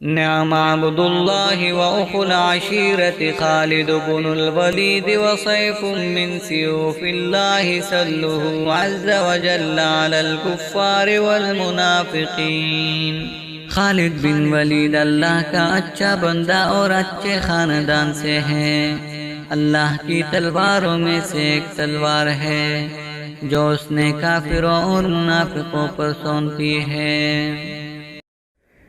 نعم عبد الله وأخو العشيرة خالد بن الوليد وسيف من سيوف الله سله عز وجل على الكفار والمنافقين۔ خالد بن ولید اللہ کا اچھا بندہ اور اچھے خاندان سے ہے۔ اللہ کی تلواروں میں سے ایک تلوار ہے جو اس نے کافروں اور منافقوں پر سونپی ہے۔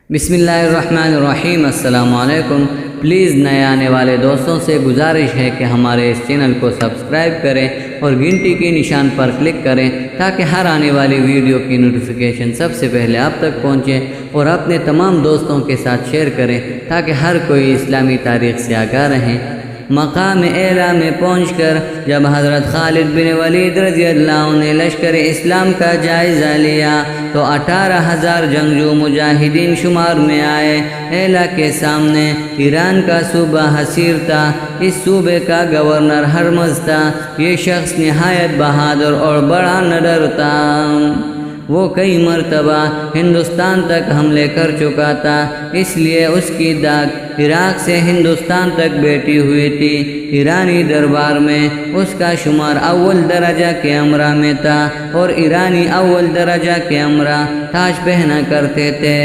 بسم اللہ الرحمن الرحیم۔ السلام علیکم۔ پلیز نئے آنے والے دوستوں سے گزارش ہے کہ ہمارے اس چینل کو سبسکرائب کریں اور گھنٹی کے نشان پر کلک کریں تاکہ ہر آنے والی ویڈیو کی نوٹیفیکیشن سب سے پہلے آپ تک پہنچے، اور اپنے تمام دوستوں کے ساتھ شیئر کریں تاکہ ہر کوئی اسلامی تاریخ سے آگاہ رہیں۔ مقام اعلیٰ میں پہنچ کر جب حضرت خالد بن ولید رضی اللہ عنہ نے لشکر اسلام کا جائزہ لیا تو 18,000 جنگجو مجاہدین شمار میں آئے۔ اعلیٰ کے سامنے ایران کا صوبہ حصیر تھا۔ اس صوبے کا گورنر ہرمز تھا۔ یہ شخص نہایت بہادر اور بڑا نڈر تھا۔ وہ کئی مرتبہ ہندوستان تک حملے کر چکا تھا، اس لیے اس کی داغ عراق سے ہندوستان تک بیٹھی ہوئی تھی۔ ایرانی دربار میں اس کا شمار اول درجہ کے امراء میں تھا، اور ایرانی اول درجہ کے امراء تاج پہنا کرتے تھے۔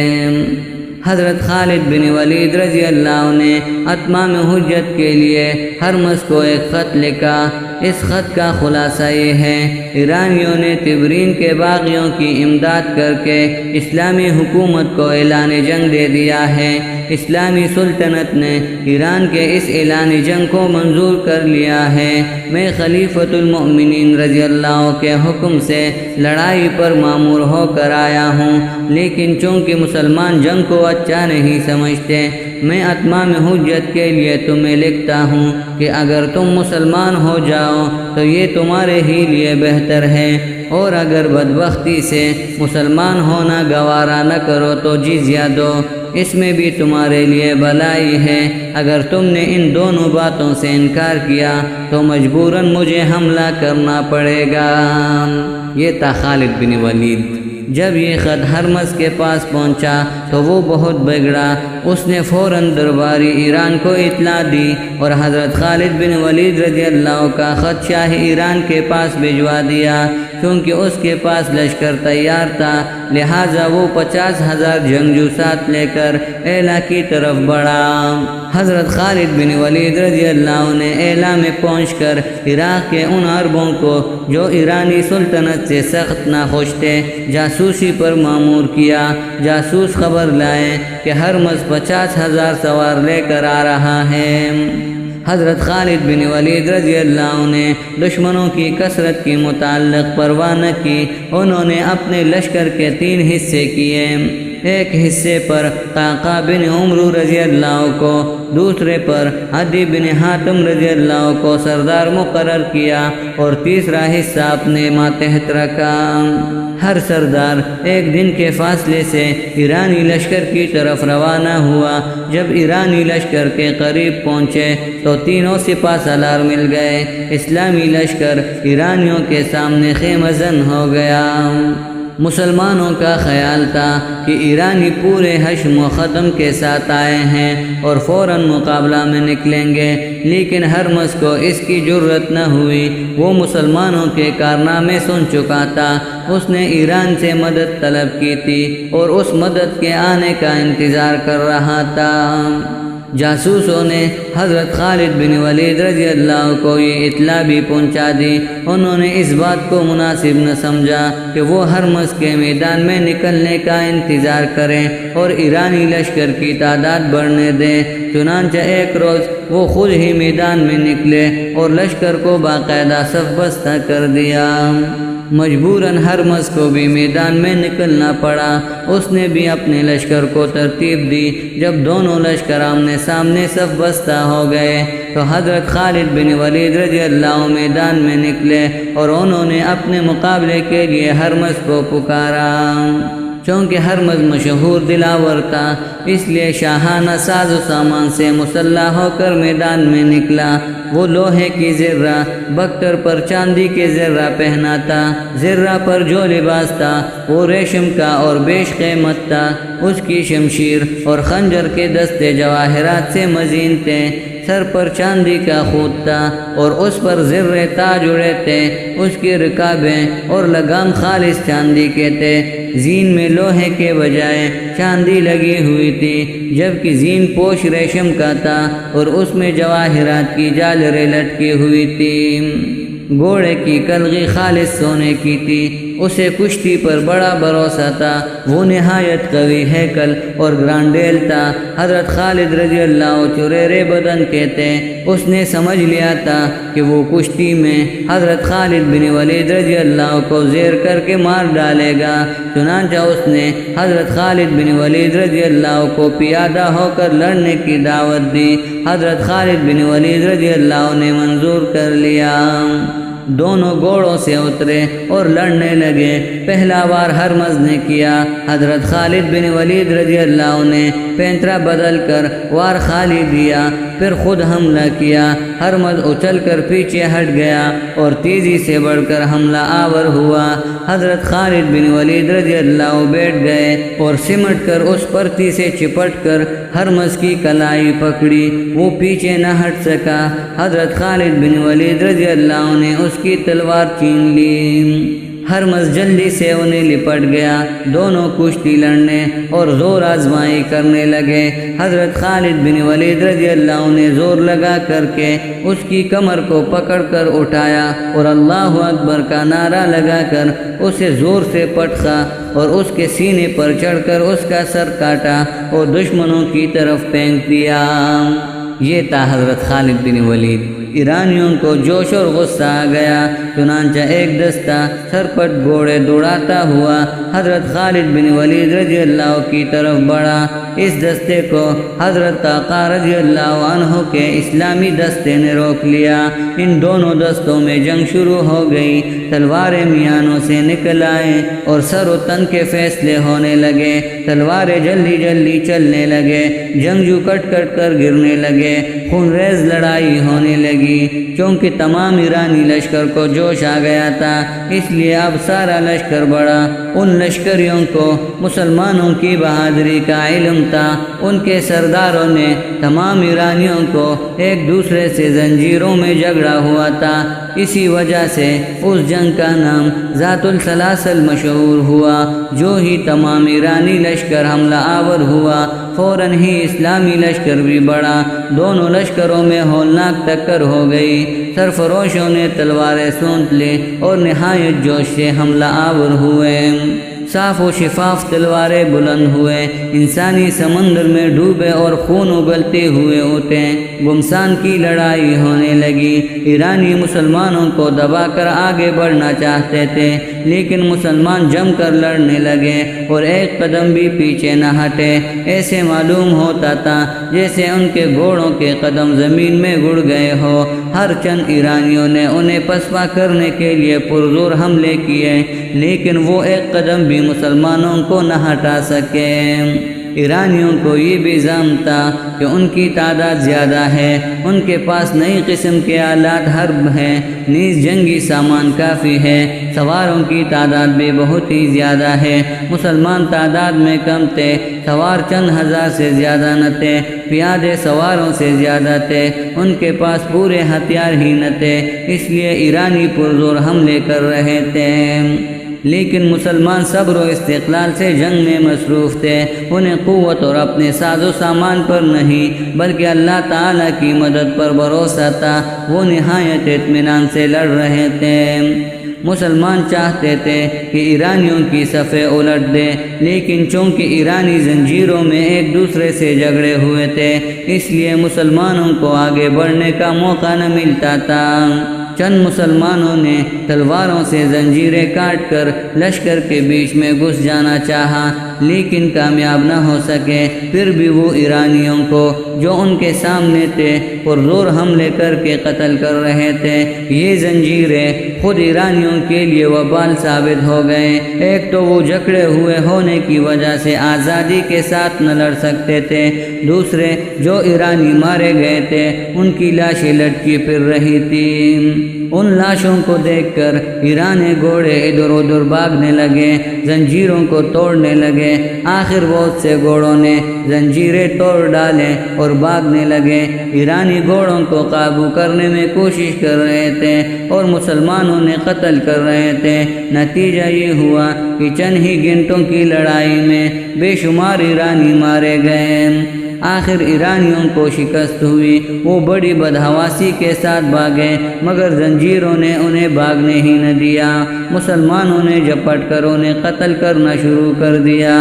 حضرت خالد بن ولید رضی اللہ عنہ نے اتمام حجت کے لیے ہرمز کو ایک خط لکھا۔ اس خط کا خلاصہ یہ ہے: ایرانیوں نے تبرین کے باغیوں کی امداد کر کے اسلامی حکومت کو اعلان جنگ دے دیا ہے۔ اسلامی سلطنت نے ایران کے اس اعلان جنگ کو منظور کر لیا ہے۔ میں خلیفۃ المؤمنین رضی اللہ عنہ کے حکم سے لڑائی پر مامور ہو کر آیا ہوں، لیکن چونکہ مسلمان جنگ کو اچھا نہیں سمجھتے، میں اتمام حجت کے لیے تمہیں لکھتا ہوں کہ اگر تم مسلمان ہو جاؤ تو یہ تمہارے ہی لیے بہتر ہے، اور اگر بدبختی سے مسلمان ہونا گوارا نہ کرو تو جزیہ دو، اس میں بھی تمہارے لیے بھلائی ہے۔ اگر تم نے ان دونوں باتوں سے انکار کیا تو مجبوراً مجھے حملہ کرنا پڑے گا۔ یہ تھا خالد بن ولید۔ جب یہ خط ہرمز کے پاس پہنچا تو وہ بہت بگڑا۔ اس نے فوراً درباری ایران کو اطلاع دی اور حضرت خالد بن ولید رضی اللہ عنہ کا خط شاہ ایران کے پاس بھجوا دیا۔ کیونکہ اس کے پاس لشکر تیار تھا، لہٰذا وہ 50,000 جنگجو ساتھ لے کر اعلیٰ کی طرف بڑھا۔ حضرت خالد بن ولید رضی اللہ عنہ نے اعلیٰ میں پہنچ کر عراق کے ان عربوں کو جو ایرانی سلطنت سے سخت ناخوش تھے جاسوسی پر مامور کیا۔ جاسوس خبر لائے کہ ہرمز 50,000 سوار لے کر آ رہا ہے۔ حضرت خالد بن ولید رضی اللہ عنہ نے دشمنوں کی کثرت کی متعلق پرواہ نہ کی۔ انہوں نے اپنے لشکر کے 3 حصے کیے۔ ایک حصے پر قعقاع بن عمرو رضی اللہ عنہ کو، دوسرے پر عدی بن حاتم رضی اللہ عنہ کو سردار مقرر کیا، اور تیسرا حصہ اپنے ماتحت رکھا۔ ہر سردار ایک دن کے فاصلے سے ایرانی لشکر کی طرف روانہ ہوا۔ جب ایرانی لشکر کے قریب پہنچے تو تینوں سپہ سالار مل گئے۔ اسلامی لشکر ایرانیوں کے سامنے خیمہ زن ہو گیا۔ مسلمانوں کا خیال تھا کہ ایرانی پورے حشم و ختم کے ساتھ آئے ہیں اور فوراً مقابلہ میں نکلیں گے، لیکن ہرمز کو اس کی جرت نہ ہوئی۔ وہ مسلمانوں کے کارنامے سن چکا تھا۔ اس نے ایران سے مدد طلب کی تھی اور اس مدد کے آنے کا انتظار کر رہا تھا۔ جاسوسوں نے حضرت خالد بن ولید رضی اللہ عنہ کو یہ اطلاع بھی پہنچا دی۔ انہوں نے اس بات کو مناسب نہ سمجھا کہ وہ ہرمز کے میدان میں نکلنے کا انتظار کریں اور ایرانی لشکر کی تعداد بڑھنے دیں۔ چنانچہ ایک روز وہ خود ہی میدان میں نکلے اور لشکر کو باقاعدہ صف بستہ کر دیا۔ مجبوراً ہرمز کو بھی میدان میں نکلنا پڑا۔ اس نے بھی اپنے لشکر کو ترتیب دی۔ جب دونوں لشکر آمنے سامنے صف بستہ ہو گئے تو حضرت خالد بن ولید رضی اللہ عنہ میدان میں نکلے اور انہوں نے اپنے مقابلے کے لیے ہرمز کو پکارا۔ چونکہ ہرمز مشہور دلاور تھا، اس لیے شاہانہ ساز و سامان سے مسلح ہو کر میدان میں نکلا۔ وہ لوہے کی زرہ، بختر پر چاندی کے زرہ پہنا تھا۔ زرہ پر جو لباس تھا وہ ریشم کا اور بیش قیمت تھا۔ اس کی شمشیر اور خنجر کے دستے جواہرات سے مزین تھے۔ سر پر چاندی کا خود تھا اور اس پر زرے تاج اڑے تھے۔ اس کی رکابیں اور لگام خالص چاندی کے تھے۔ زین میں لوہے کے بجائے چاندی لگی ہوئی تھی، جبکہ زین پوش ریشم کا تھا اور اس میں جواہرات کی جالریں لٹکی ہوئی تھی۔ گھوڑے کی کلغی خالص سونے کی تھی۔ اسے کشتی پر بڑا بھروسہ تھا۔ وہ نہایت قوی ہیکل اور گرانڈیل تھا۔ حضرت خالد رضی اللہ چریرے بدن کے تھے۔ اس نے سمجھ لیا تھا کہ وہ کشتی میں حضرت خالد بن ولید رضی اللہ کو زیر کر کے مار ڈالے گا، چنانچہ اس نے حضرت خالد بن ولید رضی اللہ کو پیادہ ہو کر لڑنے کی دعوت دی۔ حضرت خالد بن ولید رضی اللہ نے منظور کر لیا۔ دونوں گھوڑوں سے اترے اور لڑنے لگے۔ پہلا وار ہرمز نے کیا۔ حضرت خالد بن ولید رضی اللہ نے پینترا بدل کر وار خالی دیا، پھر خود حملہ کیا۔ ہرمز اچھل کر پیچھے ہٹ گیا اور تیزی سے بڑھ کر حملہ آور ہوا۔ حضرت خالد بن ولید رضی اللہ بیٹھ گئے اور سمٹ کر اس پرتی سے چپٹ کر ہرمز کی کلائی پکڑی۔ وہ پیچھے نہ ہٹ سکا۔ حضرت خالد بن ولید رضی اللہ نے اس کی تلوار چھین لی۔ ہرمز جلدی سے انہیں لپٹ گیا۔ دونوں کشتی لڑنے اور زور آزمائی کرنے لگے۔ حضرت خالد بن ولید رضی اللہ نے زور لگا کر کے اس کی کمر کو پکڑ کر اٹھایا اور اللہ اکبر کا نعرہ لگا کر اسے زور سے پٹخا اور اس کے سینے پر چڑھ کر اس کا سر کاٹا اور دشمنوں کی طرف پھینک دیا۔ یہ تھا حضرت خالد بن ولید۔ ایرانیوں کو جوش اور غصہ آ گیا، چنانچہ ایک دستہ سرپٹ گھوڑے دوڑاتا ہوا حضرت خالد بن ولید رضی اللہ کی طرف بڑھا۔ اس دستے کو حضرت آقا رضی اللہ عنہ کے اسلامی دستے نے روک لیا۔ ان دونوں دستوں میں جنگ شروع ہو گئی۔ تلواریں میانوں سے نکل آئیں اور سر و تن کے فیصلے ہونے لگے۔ تلواریں جلدی جلدی چلنے لگے، جنگجو کٹ کٹ کر گرنے لگے، خون ریز لڑائی ہونے لگی۔ چونکہ تمام ایرانی لشکر کو جوش آ گیا تھا، اس لیے اب سارا لشکر بڑھا۔ ان لشکریوں کو مسلمانوں کی بہادری کا علم تھا۔ ان کے سرداروں نے تمام ایرانیوں کو ایک دوسرے سے زنجیروں میں جھگڑا ہوا تھا۔ اسی وجہ سے اس جنگ کا نام ذات السلاسل مشہور ہوا۔ جو ہی تمام ایرانی لشکر حملہ آور ہوا، فوراً ہی اسلامی لشکر بھی بڑھا۔ دونوں لشکروں میں ہولناک ٹکر ہو گئی۔ سرفروشوں نے تلواریں سونت لی اور نہایت جوش سے حملہ آور ہوئے۔ صاف و شفاف تلواریں بلند ہوئے، انسانی سمندر میں ڈوبے اور خون اگلتے ہوئے اٹھے۔ گمسان کی لڑائی ہونے لگی۔ ایرانی مسلمانوں کو دبا کر آگے بڑھنا چاہتے تھے، لیکن مسلمان جم کر لڑنے لگے اور ایک قدم بھی پیچھے نہ ہٹے۔ ایسے معلوم ہوتا تھا جیسے ان کے گھوڑوں کے قدم زمین میں گڑ گئے ہو۔ ہر چند ایرانیوں نے انہیں پسپا کرنے کے لیے پرزور حملے کیے، لیکن وہ ایک قدم بھی مسلمانوں کو نہ ہٹا سکے۔ ایرانیوں کو یہ بھی ظن تھا کہ ان کی تعداد زیادہ ہے، ان کے پاس نئی قسم کے آلات حرب ہیں، نیز جنگی سامان کافی ہے، سواروں کی تعداد بھی بہت ہی زیادہ ہے۔ مسلمان تعداد میں کم تھے، سوار چند ہزار سے زیادہ نہ تھے، پیادے سواروں سے زیادہ تھے، ان کے پاس پورے ہتھیار ہی نہ تھے، اس لیے ایرانی پرزور حملے کر رہے تھے۔ لیکن مسلمان صبر و استقلال سے جنگ میں مصروف تھے۔ انہیں قوت اور اپنے ساز و سامان پر نہیں بلکہ اللہ تعالیٰ کی مدد پر بھروسہ تھا۔ وہ نہایت اطمینان سے لڑ رہے تھے۔ مسلمان چاہتے تھے کہ ایرانیوں کی صفیں الٹ دیں، لیکن چونکہ ایرانی زنجیروں میں ایک دوسرے سے جھگڑے ہوئے تھے، اس لیے مسلمانوں کو آگے بڑھنے کا موقع نہ ملتا تھا۔ چند مسلمانوں نے تلواروں سے زنجیریں کاٹ کر لشکر کے بیچ میں گھس جانا چاہا، لیکن کامیاب نہ ہو سکے۔ پھر بھی وہ ایرانیوں کو جو ان کے سامنے تھے پرزور حملے کر کے قتل کر رہے تھے۔ یہ زنجیریں خود ایرانیوں کے لیے وبال ثابت ہو گئے۔ ایک تو وہ جکڑے ہوئے ہونے کی وجہ سے آزادی کے ساتھ نہ لڑ سکتے تھے، دوسرے جو ایرانی مارے گئے تھے ان کی لاشیں لٹکی پھر رہی تھیں۔ ان لاشوں کو دیکھ کر ایرانی گھوڑے ادھر ادھر بھاگنے لگے، زنجیروں کو توڑنے لگے۔ آخر بہت سے گھوڑوں نے زنجیریں توڑ ڈالیں اور بھاگنے لگے۔ ایرانی گھوڑوں کو قابو کرنے میں کوشش کر رہے تھے اور مسلمانوں نے قتل کر رہے تھے۔ نتیجہ یہ ہوا کہ چند ہی گھنٹوں کی لڑائی میں بے شمار ایرانی مارے گئے۔ آخر ایرانیوں کو شکست ہوئی، وہ بڑی بدحواسی کے ساتھ بھاگے، مگر زنجیروں نے انہیں بھاگنے ہی نہ دیا۔ مسلمانوں نے جھپٹ کر انہیں قتل کرنا شروع کر دیا۔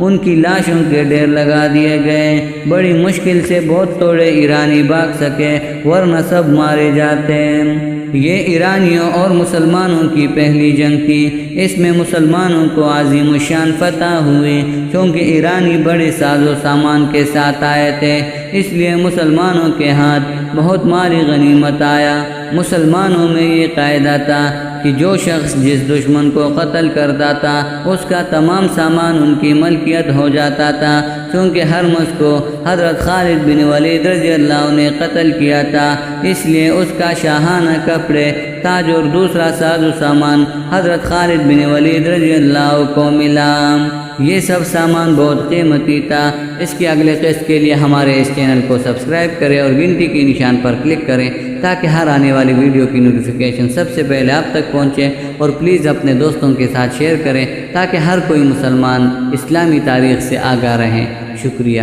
ان کی لاشوں کے ڈھیر لگا دیے گئے۔ بڑی مشکل سے بہت تھوڑے ایرانی بھاگ سکے، ورنہ سب مارے جاتے۔ یہ ایرانیوں اور مسلمانوں کی پہلی جنگ تھی۔ اس میں مسلمانوں کو عظیم الشان فتح ہوئی، کیونکہ ایرانی بڑے ساز و سامان کے ساتھ آئے تھے، اس لیے مسلمانوں کے ہاتھ بہت مالی غنیمت آیا۔ مسلمانوں میں یہ قاعدہ تھا کہ جو شخص جس دشمن کو قتل کرتا تھا اس کا تمام سامان ان کی ملکیت ہو جاتا تھا، کیونکہ ہرمز کو حضرت خالد بن ولید رضی اللہ عنہ نے قتل کیا تھا، اس لیے اس کا شاہانہ کپڑے، تاج اور دوسرا ساز و سامان حضرت خالد بن ولید رضی اللہ عنہ کو ملا۔ یہ سب سامان بہت قیمتی تھا۔ اس کے اگلے قسط کے لیے ہمارے اس چینل کو سبسکرائب کریں اور گھنٹی کی نشان پر کلک کریں تاکہ ہر آنے والی ویڈیو کی نوٹیفیکیشن سب سے پہلے آپ تک پہنچے، اور پلیز اپنے دوستوں کے ساتھ شیئر کریں تاکہ ہر کوئی مسلمان اسلامی تاریخ سے آگاہ رہیں۔ شکریہ۔